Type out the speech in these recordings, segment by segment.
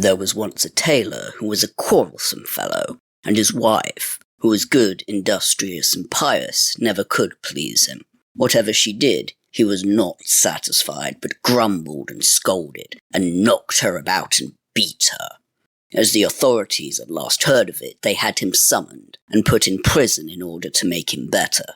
There was once a tailor who was a quarrelsome fellow, and his wife, who was good, industrious, and pious, never could please him. Whatever she did, he was not satisfied, but grumbled and scolded, and knocked her about and beat her. As the authorities at last heard of it, they had him summoned and put in prison in order to make him better.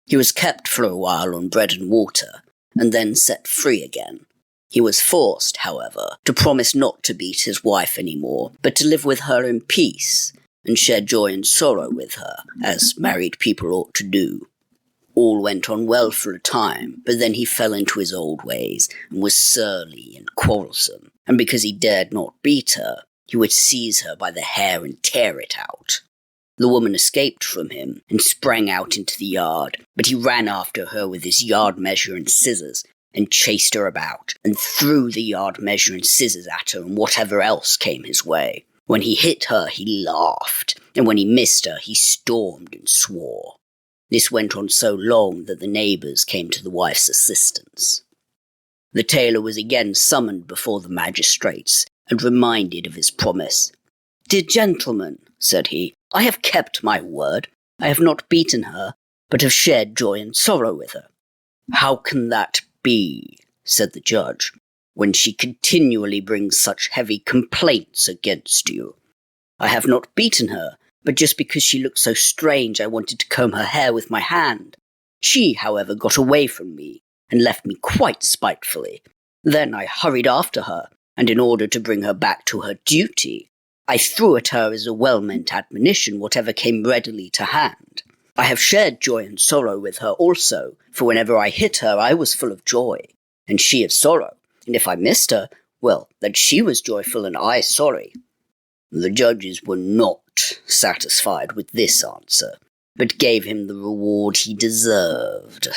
He was kept for a while on bread and water, and then set free again. He was forced, however, to promise not to beat his wife any more, but to live with her in peace, and share joy and sorrow with her, as married people ought to do. All went on well for a time, but then he fell into his old ways, and was surly and quarrelsome, and because he dared not beat her, he would seize her by the hair and tear it out. The woman escaped from him, and sprang out into the yard, but he ran after her with his yard measure and scissors, and chased her about, and threw the yard measure and scissors at her and whatever else came his way. When he hit her, he laughed, and when he missed her, he stormed and swore. This went on so long that the neighbours came to the wife's assistance. The tailor was again summoned before the magistrates, and reminded of his promise. "Dear gentlemen," said he, "I have kept my word. I have not beaten her, but have shared joy and sorrow with her." "How can that be," said the judge, "when she continually brings such heavy complaints against you? I have not beaten her, but just because she looked so strange I wanted to comb her hair with my hand. She, however, got away from me, and left me quite spitefully. Then I hurried after her, and in order to bring her back to her duty, I threw at her as a well-meant admonition whatever came readily to hand. I have shared joy and sorrow with her also, for whenever I hit her I was full of joy, and she of sorrow, and if I missed her, well, then she was joyful and I sorry." The judges were not satisfied with this answer, but gave him the reward he deserved.